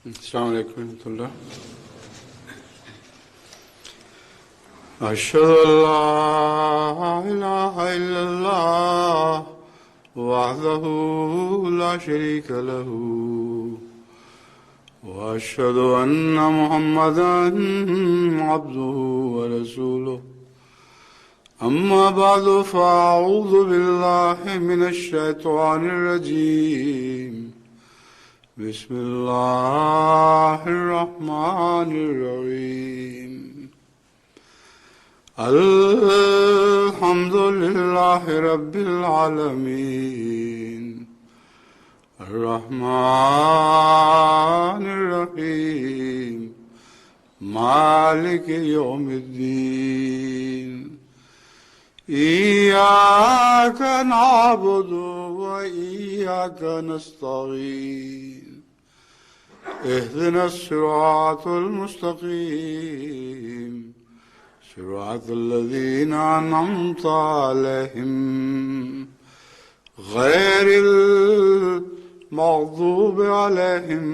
السلام علیکم ورحمۃ اللہ. اشہد ان لا الہ الا اللہ وحدہ لا شریک لہ واشہد ان محمدا عبدہ ورسولہ. اما بعد فاعوذ باللہ من الشیطان الرجیم. بسم اللہ الرحمن الرحیم. الحمد للہ رب العالمین الرحمن الرحیم مالک یوم الدین. ایاک نعبد و ایاک نستعین. اهدنا الصراط المستقیم صراط الذین انعمت علیہم غیر المغضوب علیہم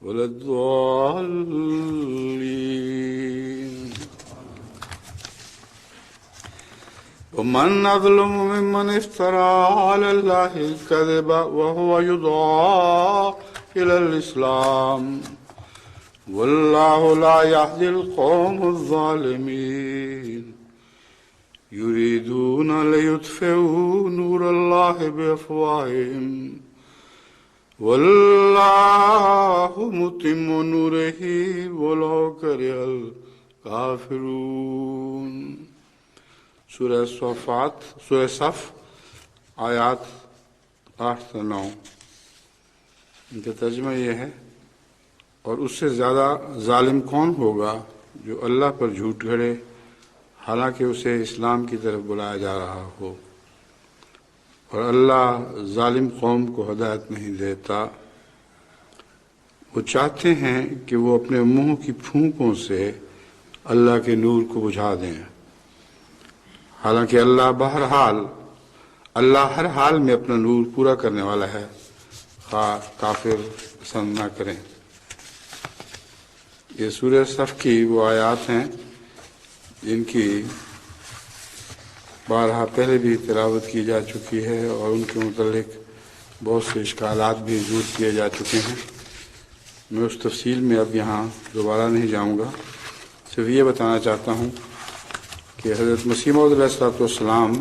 ولا الضالین. ومن أظلم ممن افترى على الله الكذب وهو يدعى إلى الإسلام والله لا يهدي القوم الظالمين. يريدون ليطفئوا نور الله بأفواههم والله متم نوره ولو كره الكافرون. سورہ صفات، سورہ صف، آیات 8 سے 9. ان کا ترجمہ یہ ہے: اور اس سے زیادہ ظالم کون ہوگا جو اللہ پر جھوٹ گھڑے حالانکہ اسے اسلام کی طرف بلایا جا رہا ہو، اور اللہ ظالم قوم کو ہدایت نہیں دیتا. وہ چاہتے ہیں کہ وہ اپنے منہ کی پھونکوں سے اللہ کے نور کو بجھا دیں، حالانکہ اللہ ہر حال میں اپنا نور پورا کرنے والا ہے، خواہ کافر پسند نہ کریں. یہ سورہ صف کی وہ آیات ہیں جن کی بارہا پہلے بھی تلاوت کی جا چکی ہے اور ان کے متعلق بہت سے اشکالات بھی دور کیے جا چکے ہیں. میں اس تفصیل میں اب یہاں دوبارہ نہیں جاؤں گا، صرف یہ بتانا چاہتا ہوں کہ حضرت مسیح موعود علیہ السلام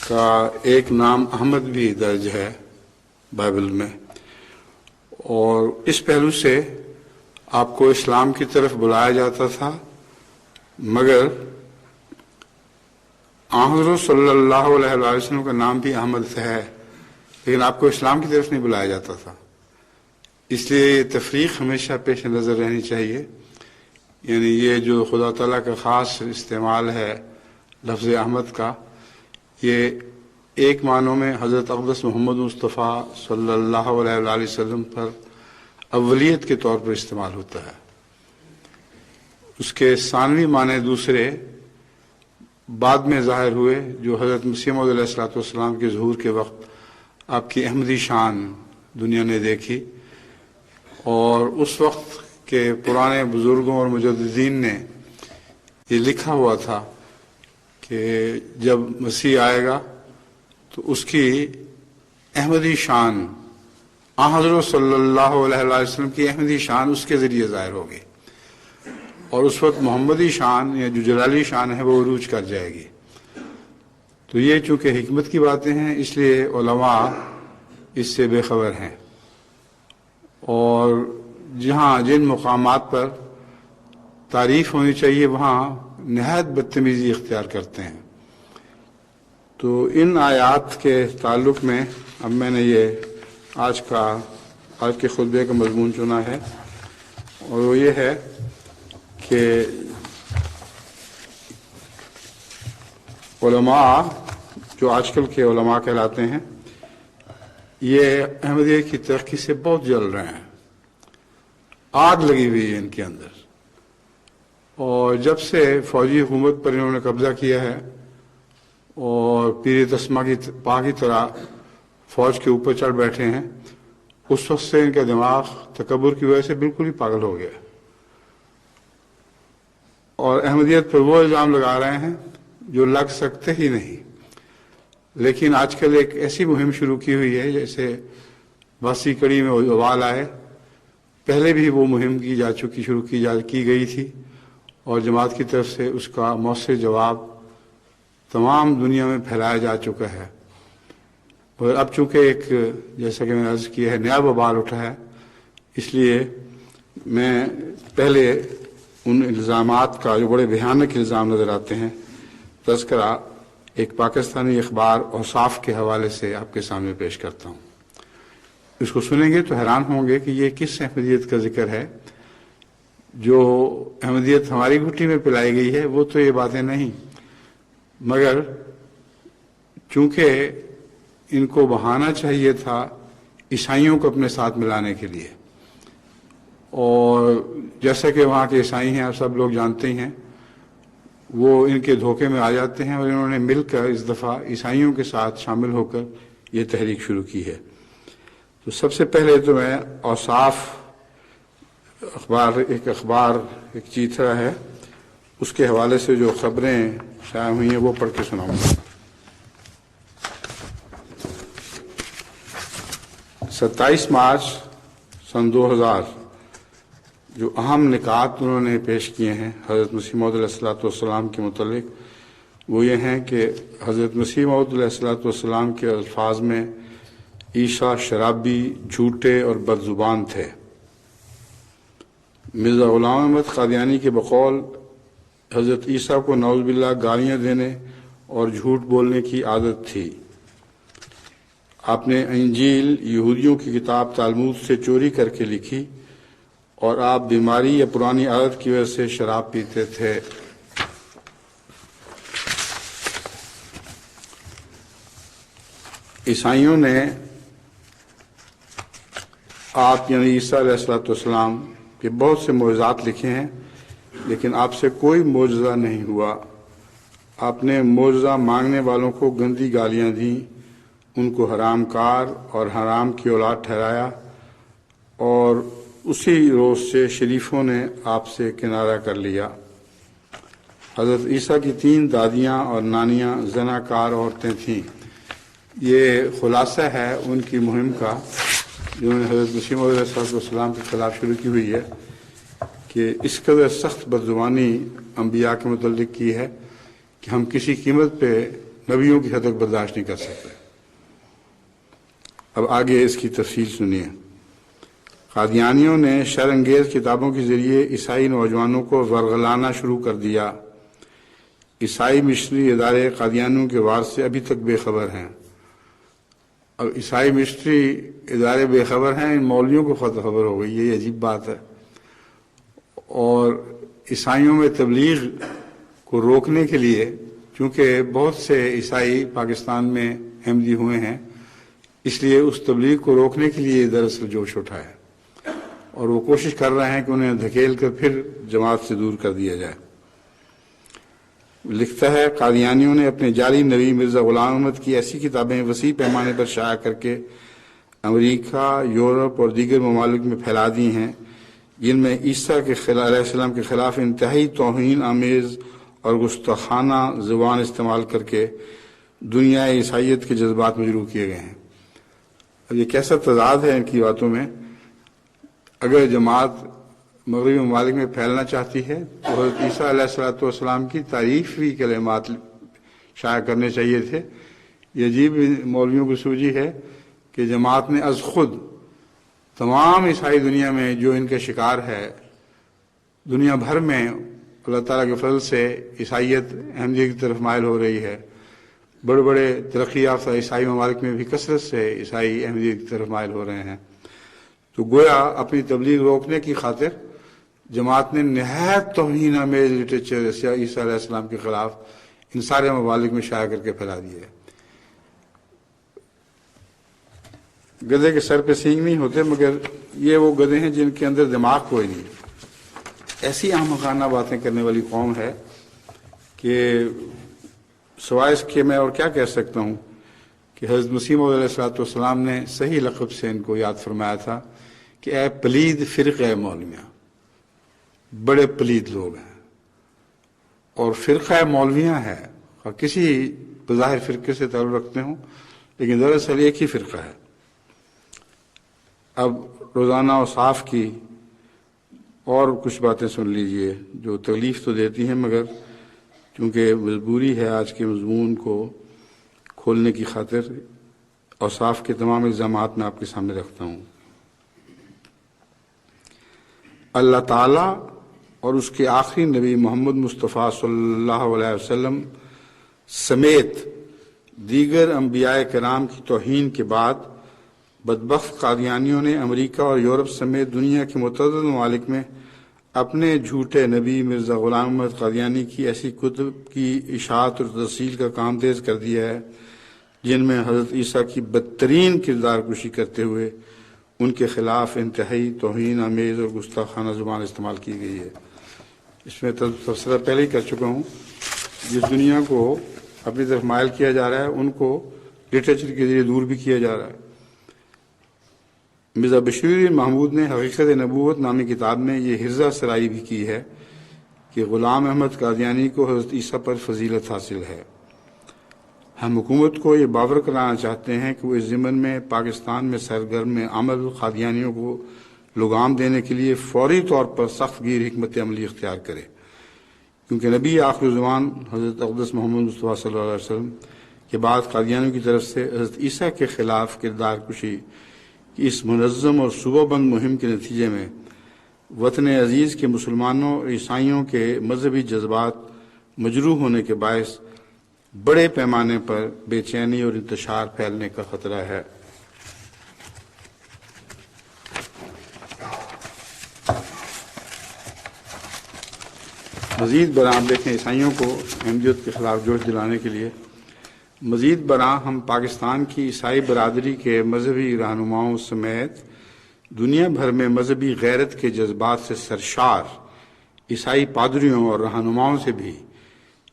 کا ایک نام احمد بھی درج ہے بائبل میں، اور اس پہلو سے آپ کو اسلام کی طرف بلایا جاتا تھا، مگر حضرت صلی اللہ علیہ وسلم کا نام بھی احمد ہے، لیکن آپ کو اسلام کی طرف نہیں بلایا جاتا تھا. اس لیے یہ تفریق ہمیشہ پیش نظر رہنی چاہیے. یعنی یہ جو خدا تعالیٰ کا خاص استعمال ہے لفظ احمد کا، یہ ایک معنوں میں حضرت اقدس محمد مصطفیٰ صلی اللہ علیہ وآلہ وسلم پر اولیت کے طور پر استعمال ہوتا ہے. اس کے ثانوی معنی دوسرے بعد میں ظاہر ہوئے، جو حضرت مسیح موعود علیہ السلام کے ظہور کے وقت آپ کی احمدی شان دنیا نے دیکھی، اور اس وقت کہ پرانے بزرگوں اور مجددین نے یہ لکھا ہوا تھا کہ جب مسیح آئے گا تو اس کی احمدی شان، حضرت صلی اللہ علیہ وسلم کی احمدی شان اس کے ذریعے ظاہر ہوگی، اور اس وقت محمدی شان یا جو جلالی شان ہے وہ عروج کر جائے گی. تو یہ چونکہ حکمت کی باتیں ہیں، اس لیے علماء اس سے بے خبر ہیں، اور جن مقامات پر تعریف ہونی چاہیے وہاں نہایت بدتمیزی اختیار کرتے ہیں. تو ان آیات کے تعلق میں اب میں نے یہ آج کے خطبے کا مضمون چنا ہے، اور وہ یہ ہے کہ علماء جو آج کل کے علماء کہلاتے ہیں، یہ احمدیہ کی ترقی سے بہت جل رہے ہیں، آگ لگی ہوئی ہے ان کے اندر. اور جب سے فوجی حکومت پر انہوں نے قبضہ کیا ہے اور پیر تسمہ کی پا کی طرح فوج کے اوپر چڑھ بیٹھے ہیں، اس وقت سے ان کا دماغ تکبر کی وجہ سے بالکل ہی پاگل ہو گیا، اور احمدیت پر وہ الزام لگا رہے ہیں جو لگ سکتے ہی نہیں۔ لیکن آج کل ایک ایسی مہم شروع کی ہوئی ہے جیسے باسی کڑی میں وبال آئے، پہلے بھی وہ مہم شروع کی گئی تھی، اور جماعت کی طرف سے اس کا مؤثر جواب تمام دنیا میں پھیلایا جا چکا ہے۔ اور اب چونکہ ایک جیسا کہ میں نے عرض کیا ہے نیا وبال اٹھا ہے، اس لیے میں پہلے ان الزامات کا جو بڑے بھیانک الزام نظر آتے ہیں تذکرہ ایک پاکستانی اخبار اوصاف کے حوالے سے آپ کے سامنے پیش کرتا ہوں۔ اس کو سنیں گے تو حیران ہوں گے کہ یہ کس احمدیت کا ذکر ہے؟ جو احمدیت ہماری گھٹی میں پلائی گئی ہے وہ تو یہ باتیں نہیں، مگر چونکہ ان کو بہانا چاہیے تھا عیسائیوں کو اپنے ساتھ ملانے کے لیے، اور جیسا کہ وہاں کے عیسائی ہیں آپ سب لوگ جانتے ہیں، وہ ان کے دھوکے میں آ جاتے ہیں، اور انہوں نے مل کر اس دفعہ عیسائیوں کے ساتھ شامل ہو کر یہ تحریک شروع کی ہے۔ تو سب سے پہلے تو میں اوصاف ایک چیتھڑا ہے، اس کے حوالے سے جو خبریں شائع ہوئی ہیں وہ پڑھ کے سناؤں گا۔ 27 مارچ سن 2000 جو اہم نکات انہوں نے پیش کیے ہیں حضرت مسیح موعود علیہ السلام کے متعلق، وہ یہ ہیں کہ حضرت مسیح موعود علیہ السلام کے الفاظ میں عیسیٰ شرابی، جھوٹے اور بد زبان تھے۔ مرزا غلام احمد قادیانی کے بقول حضرت عیسیٰ کو نعوذ باللہ گالیاں دینے اور جھوٹ بولنے کی عادت تھی۔ آپ نے انجیل یہودیوں کی کتاب تالمود سے چوری کر کے لکھی، اور آپ بیماری یا پرانی عادت کی وجہ سے شراب پیتے تھے۔ عیسائیوں نے آپ یعنی عیسیٰ علیہ السلام کے بہت سے معجزات لکھے ہیں، لیکن آپ سے کوئی معجزہ نہیں ہوا۔ آپ نے معجزہ مانگنے والوں کو گندی گالیاں دیں، ان کو حرام کار اور حرام کی اولاد ٹھہرایا، اور اسی روز سے شریفوں نے آپ سے کنارہ کر لیا۔ حضرت عیسیٰ کی 3 دادیاں اور نانیاں زناکار عورتیں تھیں۔ یہ خلاصہ ہے ان کی مہم کا جنہوں نے حضرت مسیح موعود علیہ السلام کے خلاف شروع کی ہوئی ہے، کہ اس قدر سخت بدزبانی انبیاء کے متعلق کی ہے کہ ہم کسی قیمت پہ نبیوں کی حد تک برداشت نہیں کر سکتے۔ اب آگے اس کی تفصیل سنیے۔ قادیانیوں نے شر انگیز کتابوں کے ذریعے عیسائی نوجوانوں کو ورغلانا شروع کر دیا۔ عیسائی مشنری ادارے قادیانیوں کے وار سے ابھی تک بے خبر ہیں۔ اب عیسائی مشنری ادارے بے خبر ہیں، ان مولویوں کو خبر ہو گئی، یہ عجیب بات ہے۔ اور عیسائیوں میں تبلیغ کو روکنے کے لیے، چونکہ بہت سے عیسائی پاکستان میں احمدی ہوئے ہیں، اس لیے اس تبلیغ کو روکنے کے لیے دراصل جوش اٹھا ہے، اور وہ کوشش کر رہے ہیں کہ انہیں دھکیل کر پھر جماعت سے دور کر دیا جائے۔ لکھتا ہے، قادیانیوں نے اپنے جعلی نبی مرزا غلام احمد کی ایسی کتابیں وسیع پیمانے پر شائع کر کے امریکہ، یورپ اور دیگر ممالک میں پھیلا دی ہیں، جن میں عیسیٰ علیہ السلام کے خلاف انتہائی توہین آمیز اور گستاخانہ زبان استعمال کر کے دنیا عیسائیت کے جذبات مجروح کیے گئے ہیں۔ اب یہ کیسا تضاد ہے ان کی باتوں میں؟ اگر جماعت مغربی ممالک میں پھیلنا چاہتی ہے تو حضرت عیسیٰ علیہ السلام کی تعریفی کلمات شائع کرنے چاہیے تھے۔ یہ عجیب مولویوں کو سوجی ہے کہ جماعت نے از خود تمام عیسائی دنیا میں جو ان کا شکار ہے، دنیا بھر میں اللہ تعالیٰ کے فضل سے عیسائیت احمدیت کی طرف مائل ہو رہی ہے۔ بڑے بڑے ترقی یافتہ عیسائی ممالک میں بھی کثرت سے عیسائی احمدیت کی طرف مائل ہو رہے ہیں۔ تو گویا اپنی تبلیغ روکنے کی خاطر جماعت نے نہایت توہین آمیز لٹریچر عیسیٰ علیہ السلام کے خلاف ان سارے ممالک میں شائع کر کے پھیلا دیا ہے۔ گدھے کے سر پہ سینگ نہیں ہوتے، مگر یہ وہ گدھے ہیں جن کے اندر دماغ کوئی نہیں۔ ایسی احمقانہ باتیں کرنے والی قوم ہے کہ سوائے اس کے میں اور کیا کہہ سکتا ہوں کہ حضرت مسیح موعود علیہ السلام نے صحیح لقب سے ان کو یاد فرمایا تھا کہ اے پلید فرقہ مولویاں، بڑے پلید لوگ ہیں. اور فرقہ مولویاں ہے، اور کسی بظاہر فرقے سے تعلق رکھتے ہوں لیکن دراصل ایک ہی فرقہ ہے. اب روزانہ اوصاف کی اور کچھ باتیں سن لیجئے جو تکلیف تو دیتی ہیں، مگر چونکہ مجبوری ہے آج کے مضمون کو کھولنے کی خاطر اوصاف کے تمام الزامات میں آپ کے سامنے رکھتا ہوں. اللہ تعالیٰ اور اس کے آخری نبی محمد مصطفیٰ صلی اللہ علیہ وسلم سمیت دیگر انبیاء کرام کی توہین کے بعد بدبخت قادیانیوں نے امریکہ اور یورپ سمیت دنیا کے متعدد ممالک میں اپنے جھوٹے نبی مرزا غلام احمد قادیانی کی ایسی کتب کی اشاعت اور ترسیل کا کام تیز کر دیا ہے جن میں حضرت عیسیٰ کی بدترین کردار کشی کرتے ہوئے ان کے خلاف انتہائی توہین آمیز اور گستاخانہ زبان استعمال کی گئی ہے. اس میں تبصرہ پہلے ہی کر چکا ہوں. جس دنیا کو اپنی طرف مائل کیا جا رہا ہے ان کو لٹریچر کے ذریعے دور بھی کیا جا رہا ہے. مرزا بشیر الدین محمود نے حقیقت نبوت نامی کتاب میں یہ حرزہ سرائی بھی کی ہے کہ غلام احمد قادیانی کو حضرت عیسیٰ پر فضیلت حاصل ہے. ہم حکومت کو یہ باور کرانا چاہتے ہیں کہ وہ اس ضمن میں پاکستان میں سرگرم عمل قادیانیوں کو لگام دینے کے لیے فوری طور پر سخت گیر حکمت عملی اختیار کرے، کیونکہ نبی آخر زمان حضرت اقدس محمد مصطفیٰ صلی اللہ علیہ وسلم کے بعد قادیانیوں کی طرف سے حضرت عیسیٰ کے خلاف کردار کشی کی اس منظم اور صوبہ بند مہم کے نتیجے میں وطن عزیز کے مسلمانوں اور عیسائیوں کے مذہبی جذبات مجروح ہونے کے باعث بڑے پیمانے پر بے چینی اور انتشار پھیلنے کا خطرہ ہے. مزید برآں دیکھیں عیسائیوں کو احمدیت کے خلاف جوش دلانے کے لیے مزید برآں ہم پاکستان کی عیسائی برادری کے مذہبی رہنماؤں سمیت دنیا بھر میں مذہبی غیرت کے جذبات سے سرشار عیسائی پادریوں اور رہنماؤں سے بھی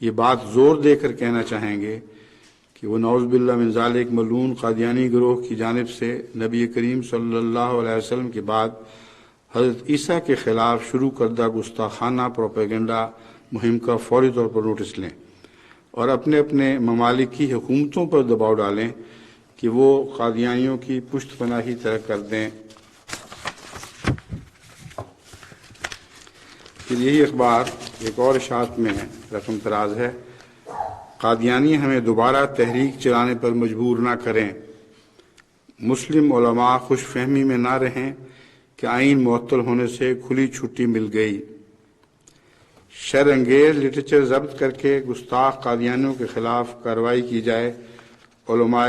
یہ بات زور دے کر کہنا چاہیں گے کہ وہ نعوذ باللہ من ذالک ملعون قادیانی گروہ کی جانب سے نبی کریم صلی اللہ علیہ وسلم کے بعد حضرت عیسیٰ کے خلاف شروع کردہ گستاخانہ پروپیگنڈا مہم کا فوری طور پر نوٹس لیں اور اپنے اپنے ممالک کی حکومتوں پر دباؤ ڈالیں کہ وہ قادیانیوں کی پشت پناہی ترک کر دیں. پھر یہی اخبار ایک اور اشاعت میں رقم تراز ہے: قادیانی ہمیں دوبارہ تحریک چلانے پر مجبور نہ کریں، مسلم علماء خوش فہمی میں نہ رہیں کہ آئین معطل ہونے سے کھلی چھٹی مل گئی. شر انگیز لٹریچر ضبط کر کے گستاخ قادیانیوں کے خلاف کارروائی کی جائے، علماء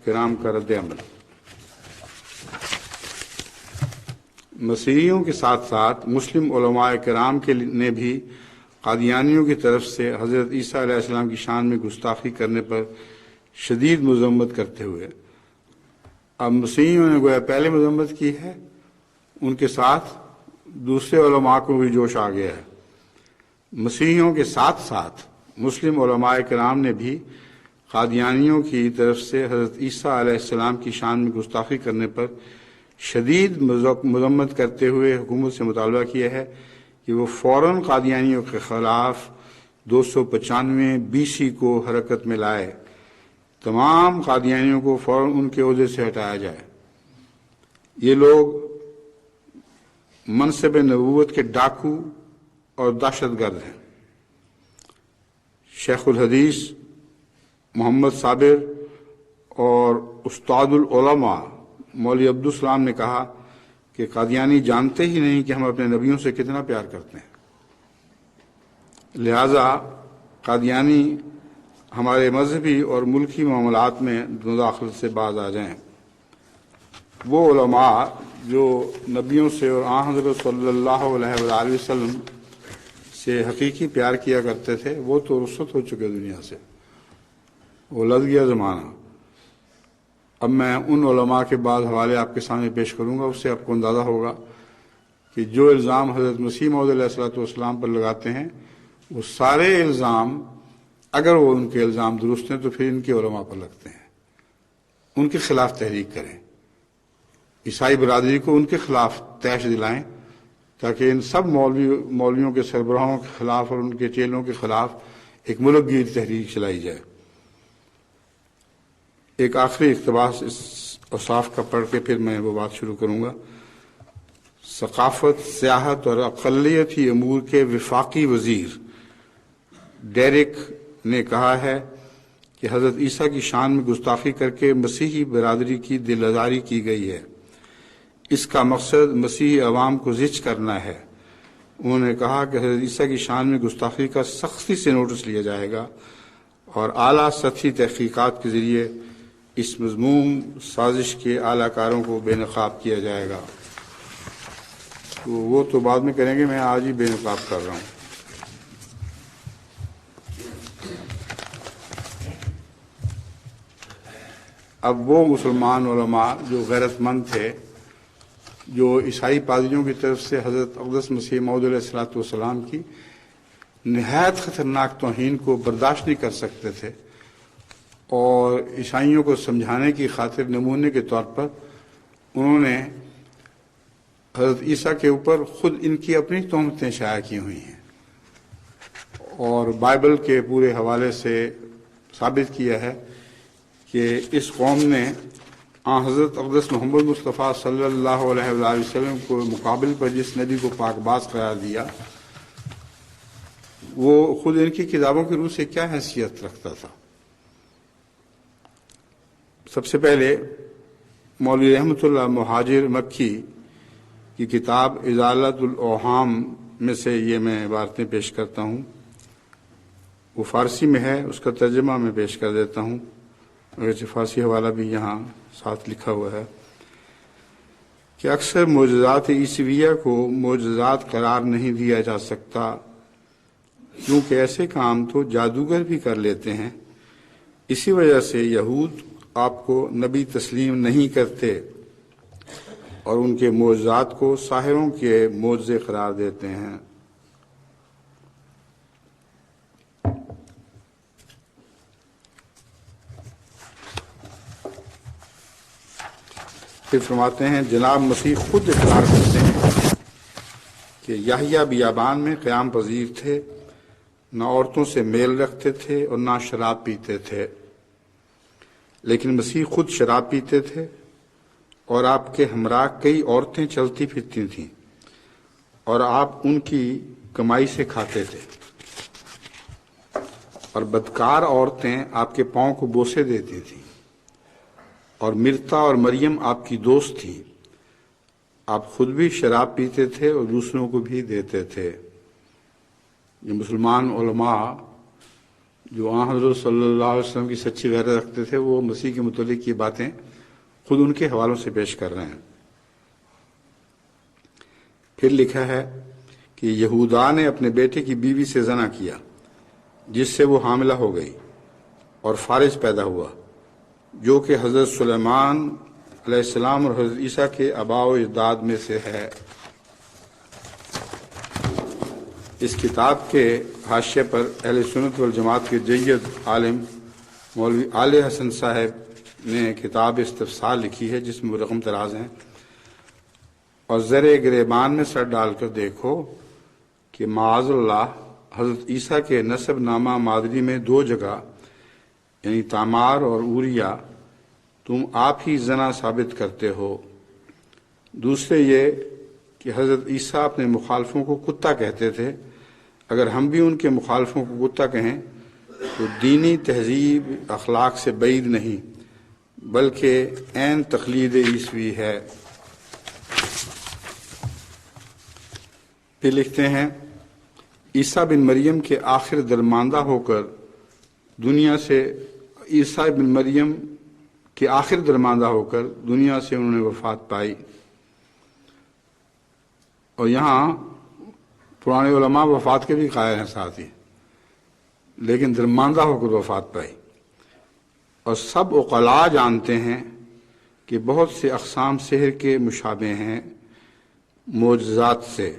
کرام کا رد عمل. مسیحیوں کے ساتھ ساتھ مسلم علماء کرام نے بھی قادیانیوں کی طرف سے حضرت عیسیٰ علیہ السلام کی شان میں گستاخی کرنے پر شدید مذمت کرتے ہوئے، اب مسیحیوں نے گویا پہلے مذمت کی ہے، ان کے ساتھ دوسرے علماء کو بھی جوش آ گیا ہے. مسیحیوں کے ساتھ ساتھ مسلم علماء کرام نے بھی قادیانیوں کی طرف سے حضرت عیسیٰ علیہ السلام کی شان میں گستاخی کرنے پر شدید مذمت کرتے ہوئے حکومت سے مطالبہ کیا ہے کہ وہ فوراً قادیانیوں کے خلاف 295 BC کو حرکت میں لائے، تمام قادیانیوں کو فوراً ان کے عہدے سے ہٹایا جائے. یہ لوگ منصب نبوت کے ڈاکو اور دہشت گرد ہیں. شیخ الحدیث محمد صابر اور استاد العلماء مولوی عبدالسلام نے کہا کہ قادیانی جانتے ہی نہیں کہ ہم اپنے نبیوں سے کتنا پیار کرتے ہیں، لہذا قادیانی ہمارے مذہبی اور ملکی معاملات میں مداخلت سے باز آ جائیں. وہ علماء جو نبیوں سے اور آن حضرت صلی اللہ علیہ وآلہ وسلم سے حقیقی پیار کیا کرتے تھے، وہ تو رخصت ہو چکے دنیا سے، وہ لد گیا زمانہ. اب میں ان علماء کے بعد حوالے آپ کے سامنے پیش کروں گا، اس سے آپ کو اندازہ ہوگا کہ جو الزام حضرت مسیح موعود علیہ السلام پر لگاتے ہیں وہ سارے الزام، اگر وہ ان کے الزام درست ہیں تو پھر ان کے علماء پر لگتے ہیں. ان کے خلاف تحریک کریں، عیسائی برادری کو ان کے خلاف طیش دلائیں، تاکہ ان سب مولویوں کے سربراہوں کے خلاف اور ان کے چیلوں کے خلاف ایک ملک گیر تحریک چلائی جائے۔ ایک آخری اقتباس اس اوصاف کا پڑھ کے پھر میں وہ بات شروع کروں گا۔ ثقافت، سیاحت اور اقلیتی امور کے وفاقی وزیر ڈیرک نے کہا ہے کہ حضرت عیسیٰ کی شان میں گستاخی کر کے مسیحی برادری کی دل آزاری کی گئی ہے، اس کا مقصد مسیحی عوام کو زچ کرنا ہے۔ انہوں نے کہا کہ حضرت عیسیٰ کی شان میں گستاخی کا سختی سے نوٹس لیا جائے گا اور اعلیٰ سطحی تحقیقات کے ذریعے اس مذموم سازش کے اعلی کاروں کو بے نقاب کیا جائے گا۔ تو وہ تو بعد میں کریں گے، میں آج ہی بے نقاب کر رہا ہوں۔ اب وہ مسلمان علماء جو غیرت مند تھے، جو عیسائی پادریوں کی طرف سے حضرت اقدس مسیح موعود علیہ الصلوۃ والسلام کی نہایت خطرناک توہین کو برداشت نہیں کر سکتے تھے، اور عیسائیوں کو سمجھانے کی خاطر نمونے کے طور پر انہوں نے حضرت عیسیٰ کے اوپر خود ان کی اپنی تہمتیں شائع کی ہوئی ہیں، اور بائبل کے پورے حوالے سے ثابت کیا ہے کہ اس قوم نے حضرت اقدس محمد مصطفیٰ صلی اللہ علیہ وآلہ وسلم کو مقابل پر جس نبی کو پاک باز قرار دیا، وہ خود ان کی کتابوں کی روح سے کیا حیثیت رکھتا تھا۔ سب سے پہلے مولوی رحمۃ اللہ مہاجر مکی کی کتاب ازالۃ الاوہام میں سے یہ میں عبارتیں پیش کرتا ہوں، وہ فارسی میں ہے، اس کا ترجمہ میں پیش کر دیتا ہوں، اگرچہ فارسی حوالہ بھی یہاں ساتھ لکھا ہوا ہے کہ اکثر معجزات عیسویہ کو معجزات قرار نہیں دیا جا سکتا، کیونکہ ایسے کام تو جادوگر بھی کر لیتے ہیں۔ اسی وجہ سے یہود آپ کو نبی تسلیم نہیں کرتے اور ان کے معجزات کو ساحروں کے معجزے قرار دیتے ہیں۔ پھر فرماتے ہیں جناب مسیح خود اقرار کرتے ہیں کہ یحییٰ بیابان میں قیام پذیر تھے، نہ عورتوں سے میل رکھتے تھے اور نہ شراب پیتے تھے، لیکن مسیح خود شراب پیتے تھے اور آپ کے ہمراہ کئی عورتیں چلتی پھرتی تھیں اور آپ ان کی کمائی سے کھاتے تھے، اور بدکار عورتیں آپ کے پاؤں کو بوسے دیتی تھیں، اور مرتا اور مریم آپ کی دوست تھی۔ آپ خود بھی شراب پیتے تھے اور دوسروں کو بھی دیتے تھے۔ یہ مسلمان علماء جو حضرت صلی اللہ علیہ وسلم کی سچی غیرت رکھتے تھے، وہ مسیح کے متعلق یہ باتیں خود ان کے حوالوں سے پیش کر رہے ہیں۔ پھر لکھا ہے کہ یہودا نے اپنے بیٹے کی بیوی سے زنا کیا، جس سے وہ حاملہ ہو گئی اور فارج پیدا ہوا، جو کہ حضرت سلیمان علیہ السلام اور حضرت عیسیٰ کے آباء و اجداد میں سے ہے۔ اس کتاب کے حاشیے پر اہل سنت والجماعت کے جید عالم مولوی آل حسن صاحب نے کتاب استفسار لکھی ہے، جس میں وہ رقم تراز ہیں، اور زر گریبان میں سر ڈال کر دیکھو کہ معاذ اللہ حضرت عیسیٰ کے نسب نامہ مادری میں 2 جگہ یعنی تامار اور اوریا تم آپ ہی زنا ثابت کرتے ہو۔ دوسرے یہ کہ حضرت عیسیٰ اپنے مخالفوں کو کتا کہتے تھے، اگر ہم بھی ان کے مخالفوں کو کتا کہیں تو دینی تہذیب اخلاق سے بعید نہیں بلکہ عین تقلید عیسوی ہے۔ پھر لکھتے ہیں عیسیٰ بن مریم کے آخر درماندہ ہو کر دنیا سے عیسیٰ بن مریم کے آخر درماندہ ہو کر دنیا سے انہوں نے وفات پائی، اور یہاں پرانے علماء وفات کے بھی قائل ہیں ساتھ ہی، لیکن درماندہ ہو کر وفات پائی۔ اور سب عقلاء جانتے ہیں کہ بہت سے اقسام سحر کے مشابہ ہیں معجزات سے،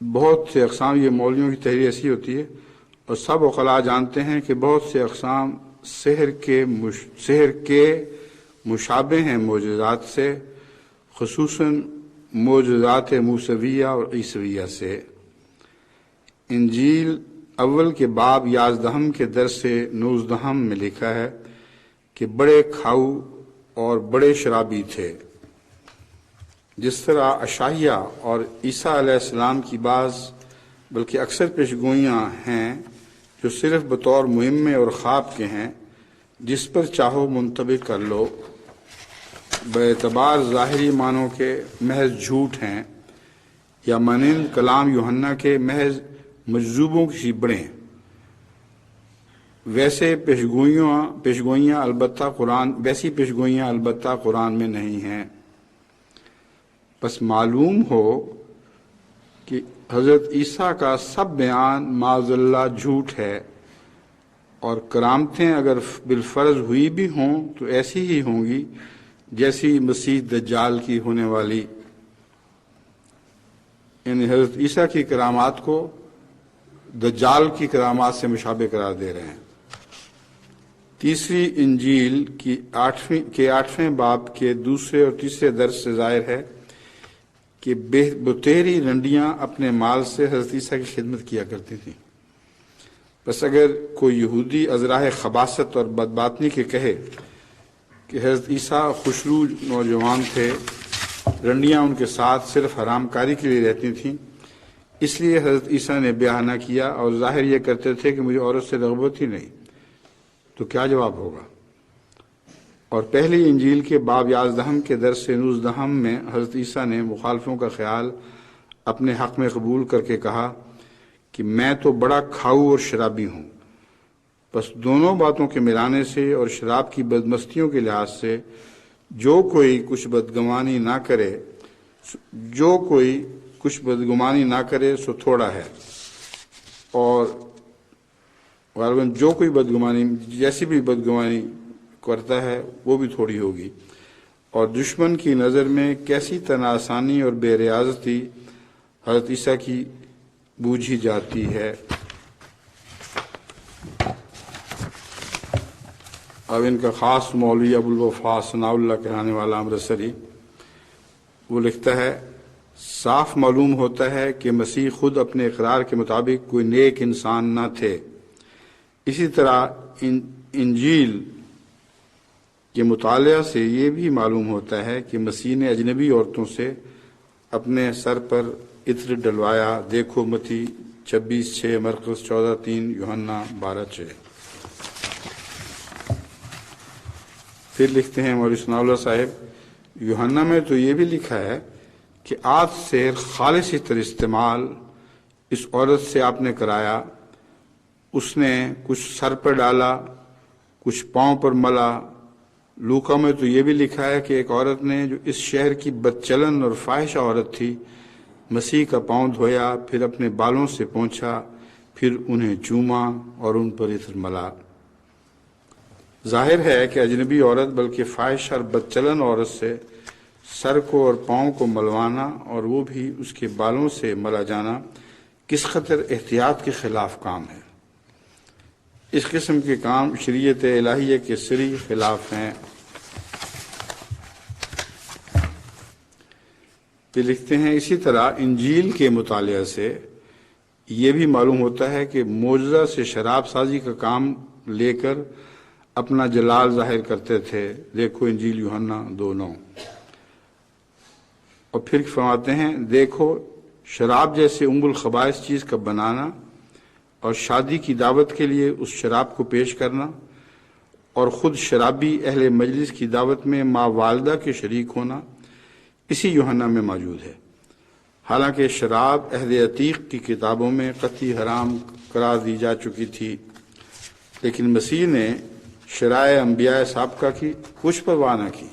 بہت سے اقسام، یہ مولویوں کی تحریر ایسی ہوتی ہے، اور سب عقلاء جانتے ہیں کہ بہت سے اقسام سحر کے مشابہ ہیں معجزات سے، خصوصاً معجزات موسویہ اور عیسویہ سے۔ انجیل اول کے باب 11 کے درس 19 میں لکھا ہے کہ بڑے کھاؤ اور بڑے شرابی تھے۔ جس طرح اشعیاء اور عیسیٰ علیہ السلام کی بعض بلکہ اکثر پیشگوئیاں ہیں جو صرف بطور مہمے اور خواب کے ہیں، جس پر چاہو منطبق کر لو، باعتبار ظاہری معنوں کے محض جھوٹ ہیں، یا مانند کلام یوحنا کے محض مجذوبوں کی سی بڑے ہیں۔ ویسی پیشگوئیاں البتہ قرآن میں نہیں ہیں۔ بس معلوم ہو کہ حضرت عیسیٰ کا سب بیان معاذ اللہ جھوٹ ہے، اور کرامتیں اگر بالفرض ہوئی بھی ہوں تو ایسی ہی ہوں گی جیسی مسیح دجال کی ہونے والی۔ یعنی حضرت عیسیٰ کی کرامات کو دجال کی کرامات سے مشابہ قرار دے رہے ہیں۔ تیسری انجیل کے 8ویں باب کے دوسرے اور تیسرے درس سے ظاہر ہے کہ بتیری رنڈیاں اپنے مال سے حضرت عیسیٰ کی خدمت کیا کرتی تھیں۔ بس اگر کوئی یہودی از راہ خباثت اور بدباطنی کے کہے کہ حضرت عیسیٰ خوشرو نوجوان تھے، رنڈیاں ان کے ساتھ صرف حرام کاری کے لیے رہتی تھیں، اس لیے حضرت عیسیٰ نے بیاہ نہ کیا اور ظاہر یہ کرتے تھے کہ مجھے عورت سے رغبت ہی نہیں، تو کیا جواب ہوگا؟ اور پہلی انجیل کے باب 11 کے درس 19 میں حضرت عیسیٰ نے مخالفوں کا خیال اپنے حق میں قبول کر کے کہا کہ میں تو بڑا کھاؤ اور شرابی ہوں، بس دونوں باتوں کے ملانے سے اور شراب کی بدمستیوں کے لحاظ سے جو کوئی کچھ بدگمانی نہ کرے سو تھوڑا ہے، اور غالباً جو کوئی جیسی بھی بدگمانی کرتا ہے وہ بھی تھوڑی ہوگی، اور دشمن کی نظر میں کیسی تناسانی اور بے ریاضتی حضرت عیسیٰ کی بوجھی جاتی ہے۔ اب ان کا خاص مولوی ابوالوفا ثناء اللہ کہلانے والا امرتسری، وہ لکھتا ہے، صاف معلوم ہوتا ہے کہ مسیح خود اپنے اقرار کے مطابق کوئی نیک انسان نہ تھے۔ اسی طرح انجیل کے مطالعہ سے یہ بھی معلوم ہوتا ہے کہ مسیح نے اجنبی عورتوں سے اپنے سر پر عطر ڈلوایا، دیکھو متی 26:6، مرقس 14:3، یوحنا 12:6۔ پھر لکھتے ہیں مولوی ثناء اللہ صاحب، یوحنا میں تو یہ بھی لکھا ہے کہ آج سے خالص تر استعمال اس عورت سے آپ نے کرایا، اس نے کچھ سر پر ڈالا، کچھ پاؤں پر ملا۔ لوکا میں تو یہ بھی لکھا ہے کہ ایک عورت نے جو اس شہر کی بدچلن اور فاحشہ عورت تھی، مسیح کا پاؤں دھویا، پھر اپنے بالوں سے پونچھا، پھر انہیں چوما اور ان پر عطر ملا۔ ظاہر ہے کہ اجنبی عورت بلکہ فاحشہ اور بدچلن عورت سے سر کو اور پاؤں کو ملوانا اور وہ بھی اس کے بالوں سے ملا جانا کس قدر احتیاط کے خلاف کام ہے۔ اس قسم کے کام شریعت الہیہ کے سری خلاف ہیں۔ یہ لکھتے ہیں، اسی طرح انجیل کے مطالعہ سے یہ بھی معلوم ہوتا ہے کہ معجزہ سے شراب سازی کا کام لے کر اپنا جلال ظاہر کرتے تھے، دیکھو انجیل یوحنا 2:9۔ اور پھر فرماتے ہیں، دیکھو شراب جیسے ام الخبائث چیز کا بنانا اور شادی کی دعوت کے لیے اس شراب کو پیش کرنا، اور خود شرابی اہل مجلس کی دعوت میں ماں والدہ کے شریک ہونا اسی یوحنا میں موجود ہے۔ حالانکہ شراب عہد عتیق کی کتابوں میں قطعی حرام قرار دی جا چکی تھی، لیکن مسیح نے شرائع انبیاء سابقہ کی کچھ پرواہ نہ کی،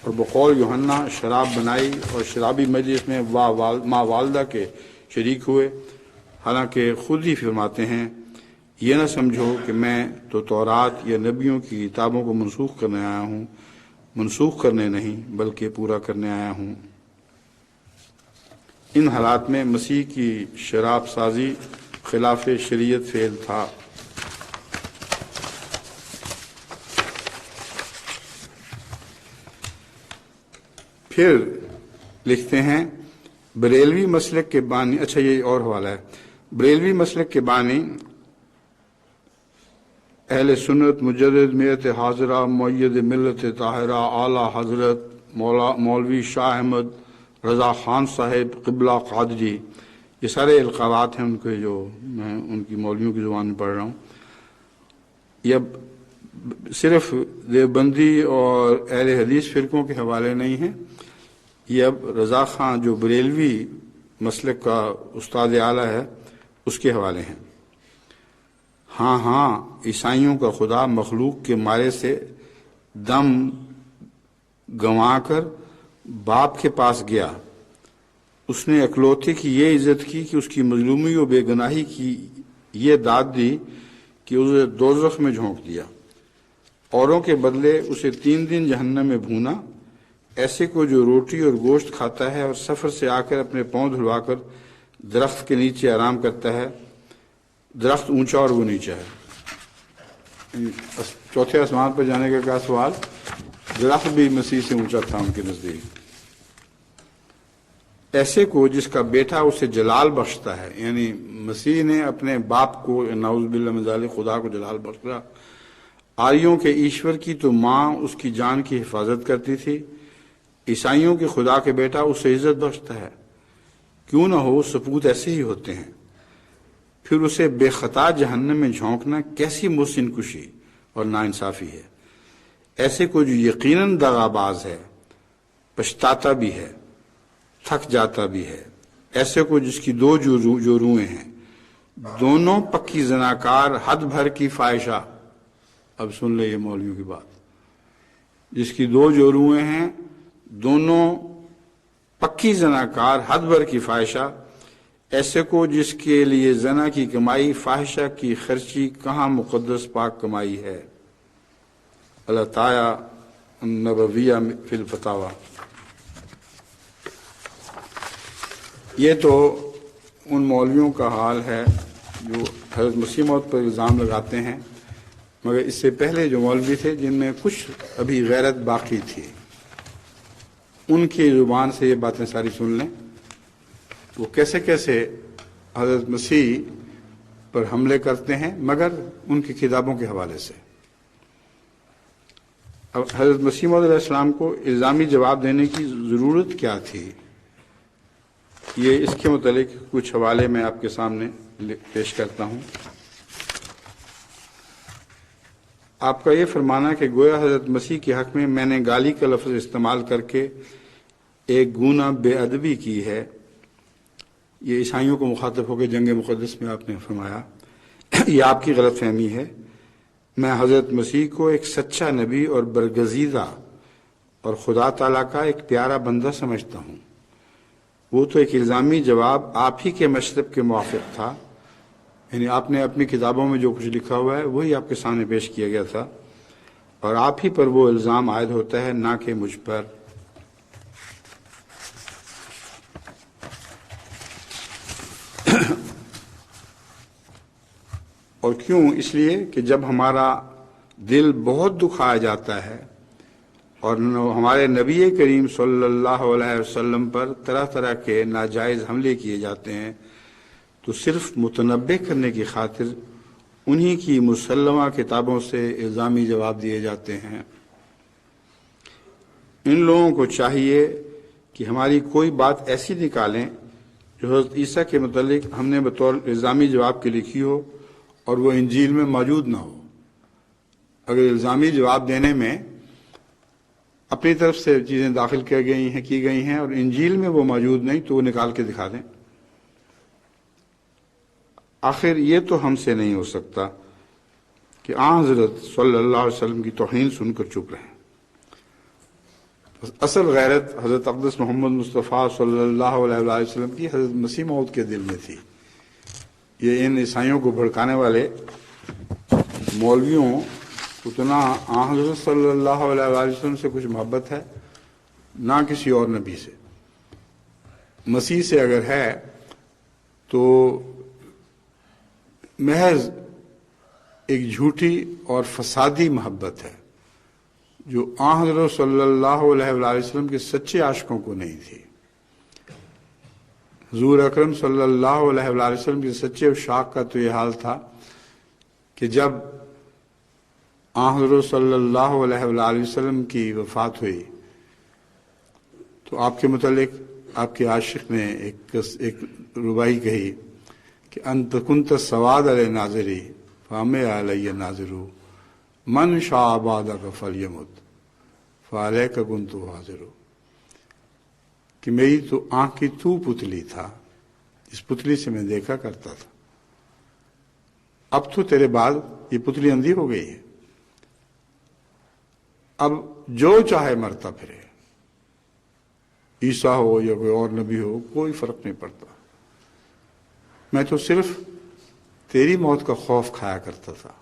اور بقول یوحنا شراب بنائی اور شرابی مجلس میں ماں والدہ کے شریک ہوئے۔ حالانکہ خود ہی فرماتے ہیں، یہ نہ سمجھو کہ میں تو تورات یا نبیوں کی کتابوں کو منسوخ کرنے آیا ہوں، منسوخ کرنے نہیں بلکہ پورا کرنے آیا ہوں۔ ان حالات میں مسیح کی شراب سازی خلاف شریعت فعل تھا۔ پھر لکھتے ہیں بریلوی مسلک کے بانی، اچھا یہ اور حوالہ ہے، بریلوی مسلک کے بانی اہل سنت مجدد میت حاضرہ معید ملت طاہرہ اعلیٰ حضرت مولوی شاہ احمد رضا خان صاحب قبلہ قادری، یہ سارے القابات ہیں ان کے جو میں ان کی مولویوں کی زبان میں پڑھ رہا ہوں. یہ صرف دیوبندی اور اہل حدیث فرقوں کے حوالے نہیں ہیں، یہ اب رضا خان جو بریلوی مسلک کا استاد اعلیٰ ہے اس کے حوالے ہیں. ہاں عیسائیوں کا خدا مخلوق کے مارے سے دم گنوا کر باپ کے پاس گیا، اس نے اکلوتے کی یہ عزت کی کہ اس کی مظلومی و بے گناہی کی یہ داد دی کہ اسے دوزخ میں جھونک دیا، اوروں کے بدلے اسے 3 دن جہنم میں بھونا. ایسے کو جو روٹی اور گوشت کھاتا ہے اور سفر سے آ کر اپنے پاؤں دھلوا کر درخت کے نیچے آرام کرتا ہے، درخت اونچا اور وہ نیچا ہے. چوتھے آسمان پر جانے کا کیا سوال، درخت بھی مسیح سے اونچا تھا ان کے نزدیک. ایسے کو جس کا بیٹا اسے جلال بخشتا ہے، یعنی مسیح نے اپنے باپ کو نعوذ باللہ من ذالک خدا کو جلال بخشا. آریوں کے ایشور کی تو ماں اس کی جان کی حفاظت کرتی تھی، عیسائیوں کے خدا کے بیٹا اسے عزت بخشتا ہے. کیوں نہ ہو، سپوت ایسے ہی ہوتے ہیں. پھر اسے بے خطا جہنم میں جھونکنا کیسی محسن کشی اور ناانصافی ہے. ایسے کو جو یقیناً دغاباز ہے، پچھتاتا بھی ہے، تھک جاتا بھی ہے. ایسے کو جس کی 2 جو روئیں ہیں، دونوں پکی زناکار حد بھر کی فاحشہ. اب سن لے یہ مولویوں کی بات، جس کی 2 جو روئیں ہیں دونوں پکی زناکار حد بھر کی فاحشہ. ایسے کو جس کے لیے زنا کی کمائی فاحشہ کی خرچی کہاں مقدس پاک کمائی ہے. العطایا النبویہ فی الفتاوی. یہ تو ان مولویوں کا حال ہے جو حضرت مسیح موعود پر الزام لگاتے ہیں، مگر اس سے پہلے جو مولوی تھے جن میں کچھ ابھی غیرت باقی تھی، ان کی زبان سے یہ باتیں ساری سن لیں. وہ کیسے کیسے حضرت مسیح پر حملے کرتے ہیں، مگر ان کی کتابوں کے حوالے سے. اب حضرت مسیح موعود علیہ السلام کو الزامی جواب دینے کی ضرورت کیا تھی، یہ اس کے متعلق کچھ حوالے میں آپ کے سامنے پیش کرتا ہوں. آپ کا یہ فرمانا کہ گویا حضرت مسیح کے حق میں نے گالی کا لفظ استعمال کر کے ایک گناہ بے ادبی کی ہے، یہ عیسائیوں کو مخاطب ہو کے جنگ مقدس میں آپ نے فرمایا، یہ آپ کی غلط فہمی ہے. میں حضرت مسیح کو ایک سچا نبی اور برگزیدہ اور خدا تعالیٰ کا ایک پیارا بندہ سمجھتا ہوں. وہ تو ایک الزامی جواب آپ ہی کے مشرب کے موافق تھا، یعنی آپ نے اپنی کتابوں میں جو کچھ لکھا ہوا ہے وہی آپ کے سامنے پیش کیا گیا تھا، اور آپ ہی پر وہ الزام عائد ہوتا ہے، نہ کہ مجھ پر. اور کیوں؟ اس لیے کہ جب ہمارا دل بہت دکھایا جاتا ہے اور ہمارے نبی کریم صلی اللہ علیہ وسلم پر طرح طرح کے ناجائز حملے کیے جاتے ہیں، تو صرف متنبہ کرنے کی خاطر انہی کی مسلمہ کتابوں سے الزامی جواب دیے جاتے ہیں. ان لوگوں کو چاہیے کہ ہماری کوئی بات ایسی نکالیں جو حضرت عیسیٰ کے متعلق ہم نے بطور الزامی جواب کے لکھی ہو اور وہ انجیل میں موجود نہ ہو. اگر الزامی جواب دینے میں اپنی طرف سے چیزیں داخل کی گئی ہیں اور انجیل میں وہ موجود نہیں تو وہ نکال کے دکھا دیں. آخر یہ تو ہم سے نہیں ہو سکتا کہ حضرت صلی اللہ علیہ وسلم کی توہین سن کر چپ رہیں. اصل غیرت حضرت اقدس محمد مصطفیٰ صلی اللہ علیہ وسلم کی حضرت مسیح موعود کے دل میں تھی. یہ ان عیسائیوں کو بھڑکانے والے مولویوں اتنا حضرت صلی اللہ علیہ وسلم سے کچھ محبت ہے، نہ کسی اور نبی سے. مسیح سے اگر ہے تو محض ایک جھوٹی اور فسادی محبت ہے، جو آن حضرت صلی اللہ علیہ وآلہ وسلم کے سچے عاشقوں کو نہیں تھی۔ حضور اکرم صلی اللہ علیہ وآلہ وسلم کے سچے عشاق کا تو یہ حال تھا کہ جب آن حضرت صلی اللہ علیہ وآلہ وسلم کی وفات ہوئی تو آپ کے متعلق آپ کے عاشق نے ایک ربائی کہی کہ انت کنت سواد علی ناظری فہمیں علیہ ناظرو من شاء بعدک فلیمت فعلیک کنت حاضر، کہ میری تو آنکھ کی تو پتلی تھا، اس پتلی سے میں دیکھا کرتا تھا، اب تو تیرے بعد یہ پتلی اندھی ہو گئی ہے، اب جو چاہے مرتا پھرے، عیسیٰ ہو یا کوئی اور نبی ہو، کوئی فرق نہیں پڑتا، میں تو صرف تیری موت کا خوف کھایا کرتا تھا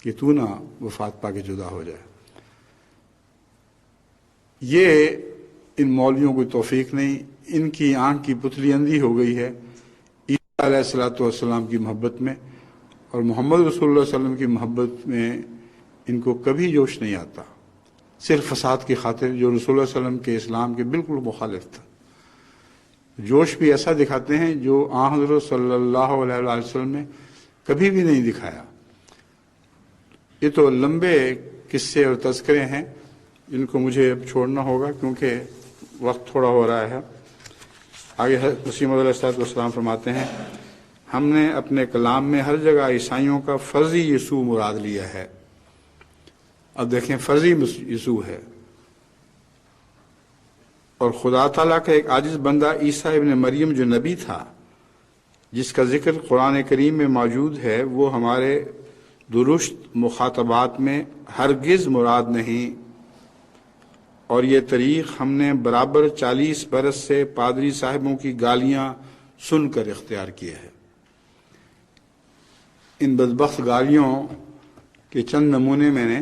کہ تو نہ وفات پا کے جدا ہو جائے۔ یہ ان مولویوں کو توفیق نہیں، ان کی آنکھ کی پتلی اندھی ہو گئی ہے عیسیٰ علیہ الصلوۃ والسلام کی محبت میں، اور محمد رسول اللہ صلی اللہ علیہ وسلم کی محبت میں ان کو کبھی جوش نہیں آتا، صرف فساد کی خاطر جو رسول اللہ صلی اللہ علیہ وسلم کے اسلام کے بالکل مخالف تھا۔ جوش بھی ایسا دکھاتے ہیں جو آن حضرت صلی اللہ علیہ وسلم نے کبھی بھی نہیں دکھایا۔ یہ تو لمبے قصے اور تذکرے ہیں، ان کو مجھے اب چھوڑنا ہوگا کیونکہ وقت تھوڑا ہو رہا ہے۔ آگے مسیح موعود علیہ السلام فرماتے ہیں، ہم نے اپنے کلام میں ہر جگہ عیسائیوں کا فرضی یسوع مراد لیا ہے۔ اب دیکھیں، فرضی یسوع ہے، اور خدا تعالیٰ کا ایک عاجز بندہ عیسیٰ ابن مریم جو نبی تھا، جس کا ذکر قرآن کریم میں موجود ہے، وہ ہمارے درست مخاطبات میں ہرگز مراد نہیں، اور یہ طریق ہم نے برابر 40 برس سے پادری صاحبوں کی گالیاں سن کر اختیار کیا ہے۔ ان بدبخت گالیوں کے چند نمونے میں نے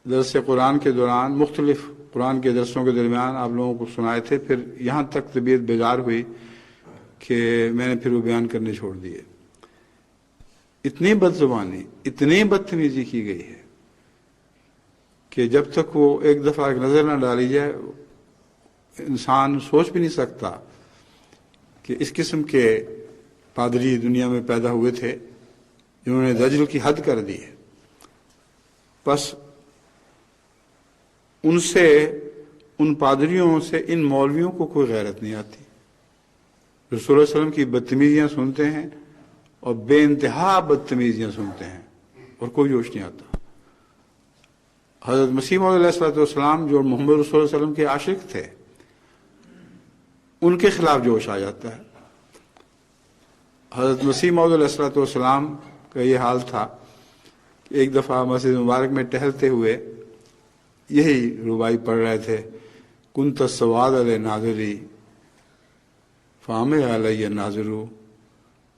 درس قرآن کے دوران مختلف قرآن کے درسوں کے درمیان آپ لوگوں کو سنائے تھے، پھر یہاں تک طبیعت بیزار ہوئی کہ میں نے پھر وہ بیان کرنے چھوڑ دیے۔ اتنی بد زبانی، اتنی بدتمیزی کی گئی ہے کہ جب تک وہ ایک دفعہ ایک نظر نہ ڈالی جائے، انسان سوچ بھی نہیں سکتا کہ اس قسم کے پادری دنیا میں پیدا ہوئے تھے جنہوں نے دجل کی حد کر دی ہے۔ بس ان پادریوں سے ان مولویوں کو کوئی غیرت نہیں آتی، رسول اللہ علیہ وسلم کی بدتمیزیاں سنتے ہیں اور بے انتہا بدتمیزیاں سنتے ہیں اور کوئی جوش نہیں آتا۔ حضرت مسیح موعود علیہ السلام جو محمد رسول اللہ علیہ وسلم کے عاشق تھے، ان کے خلاف جوش آ جاتا ہے۔ حضرت مسیح موعود علیہ السلام کا یہ حال تھا کہ ایک دفعہ مسجد مبارک میں ٹہلتے ہوئے یہی ربائی پڑھ رہے تھے، کنت السواد علی ناظری فہمیں علیہ ناظرو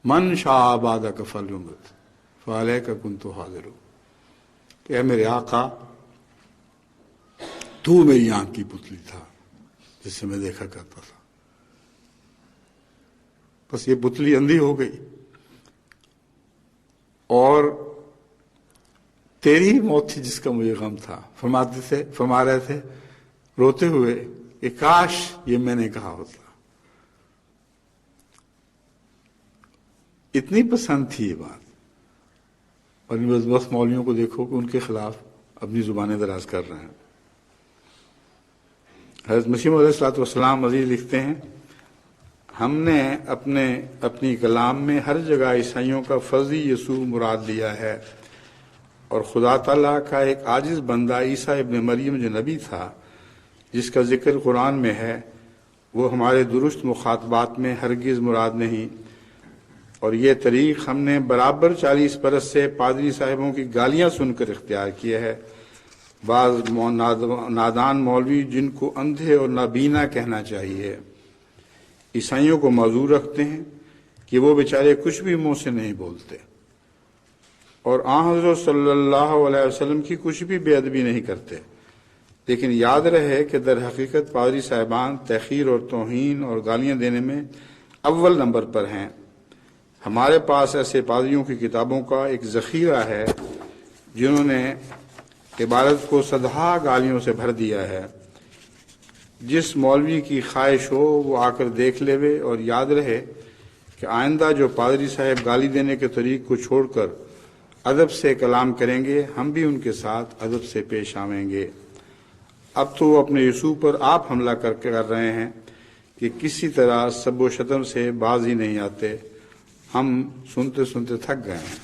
من شاء بعدک فلیمت فعلیک کنت حاضر، کہ اے میرے آقا، تو میری آنکھ کی پتلی تھا جس سے میں دیکھا کرتا تھا، بس یہ پتلی اندھی ہو گئی، اور تیری موت تھی جس کا مجھے غم تھا۔ فرما رہے تھے روتے ہوئے کہ کاش یہ میں نے کہا ہوتا۔ اتنی پسند تھی یہ بات، اور ان بدبخت مولویوں کو دیکھو کہ ان کے خلاف اپنی زبانیں دراز کر رہے ہیں۔ حضرت مسیح علیہ الصلوۃ والسلام مزید لکھتے ہیں، ہم نے اپنی کلام میں ہر جگہ عیسائیوں کا فرضی یسوع مراد لیا ہے، اور خدا تعالیٰ کا ایک عاجز بندہ عیسیٰ ابن مریم جو نبی تھا، جس کا ذکر قرآن میں ہے، وہ ہمارے درست مخاطبات میں ہرگز مراد نہیں، اور یہ طریق ہم نے برابر 40 برس سے پادری صاحبوں کی گالیاں سن کر اختیار کیا ہے۔ بعض نادان مولوی جن کو اندھے اور نابینا کہنا چاہیے، عیسائیوں کو معذور رکھتے ہیں کہ وہ بیچارے کچھ بھی منہ سے نہیں بولتے، اور آن حضرت صلی اللہ علیہ وسلم کی کچھ بھی بے ادبی نہیں کرتے، لیکن یاد رہے کہ در حقیقت پادری صاحبان تحقیر اور توہین اور گالیاں دینے میں اول نمبر پر ہیں۔ ہمارے پاس ایسے پادریوں کی کتابوں کا ایک ذخیرہ ہے جنہوں نے عبادت کو صدہا گالیوں سے بھر دیا ہے۔ جس مولوی کی خواہش ہو وہ آ کر دیکھ لے اور یاد رہے کہ آئندہ جو پادری صاحب گالی دینے کے طریق کو چھوڑ کر ادب سے کلام کریں گے، ہم بھی ان کے ساتھ ادب سے پیش آویں گے۔ اب تو وہ اپنے یسوع پر آپ حملہ کر رہے ہیں کہ کسی طرح سب و شتم سے باز ہی نہیں آتے۔ ہم سنتے سنتے تھک گئے ہیں۔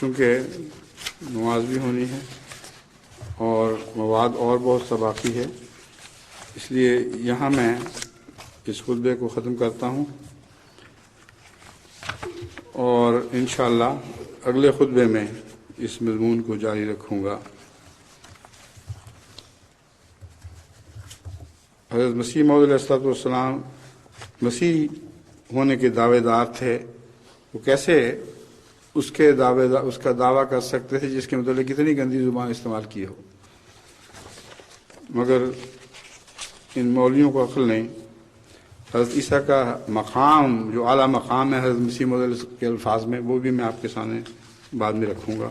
چونکہ نماز بھی ہونی ہے اور مواد اور بہت سا باقی ہے، اس لیے یہاں میں اس خطبے کو ختم کرتا ہوں اور انشاءاللہ اگلے خطبے میں اس مضمون کو جاری رکھوں گا۔ حضرت مسیح موعود علیہ السلام مسیح ہونے کے دعوے دار تھے، وہ کیسے اس کا دعویٰ کر سکتے تھے جس کے متعلق کتنی گندی زبان استعمال کی ہو؟ مگر ان مولویوں کو عقل نہیں۔ حضرت عیسیٰ کا مقام جو اعلیٰ مقام ہے حضرت مسیح موعود کے الفاظ میں، وہ بھی میں آپ کے سامنے بعد میں رکھوں گا۔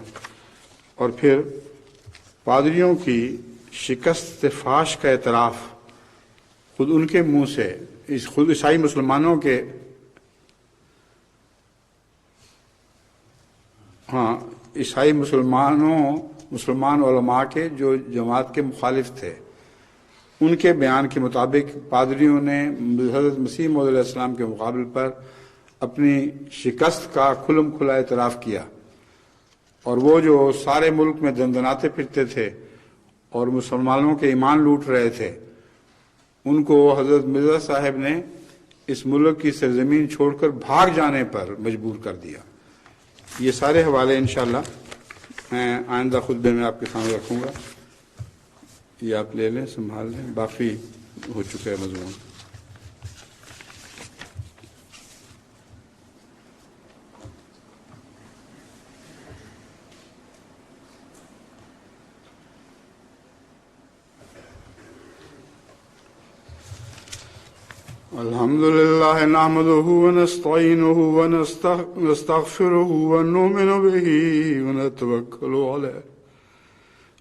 اور پھر پادریوں کی شکست فاش کا اعتراف خود ان کے منہ سے، خود عیسائی مسلمانوں کے عیسائی مسلمان علماء کے جو جماعت کے مخالف تھے، ان کے بیان کے مطابق پادریوں نے حضرت مسیح موعود علیہ السلام کے مقابل پر اپنی شکست کا کھلم کھلا اعتراف کیا، اور وہ جو سارے ملک میں دندناتے پھرتے تھے اور مسلمانوں کے ایمان لوٹ رہے تھے، ان کو حضرت مرزا صاحب نے اس ملک کی سرزمین چھوڑ کر بھاگ جانے پر مجبور کر دیا۔ یہ سارے حوالے انشاءاللہ میں آئندہ خطبے میں آپ کے سامنے رکھوں گا، یہ آپ لے لیں، سنبھال لیں، باقی ہو چکے ہے مضمون۔ الحمد لله نحمده ونستعينه ونستغفره ونؤمن به ونتوكل عليه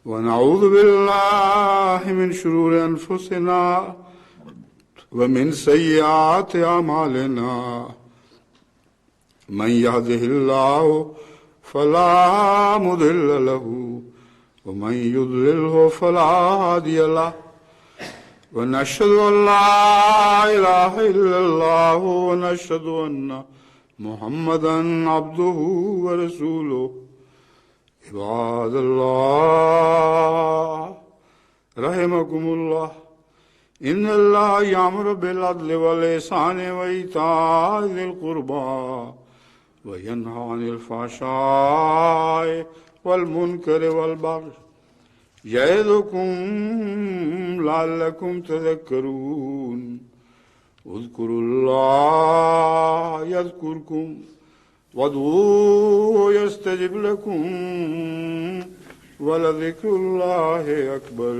ونعوذ بالله من شرور أنفسنا ومن سيئات أعمالنا من يهده الله فلا مضل له ومن يضلله فلا هادي له ونشهد أن لا إله إلا الله ونشهد أن محمدا عبده ورسوله عباد الله رحمكم الله إن الله يأمر بالعدل والإحسان وإيتاء ذي القربى وينهى عن الفحشاء والمنكر والبغي يعظكم لعلكم تذكرون اذكروا الله يذكركم وادعوه يستجب لكم ولذكر الله أكبر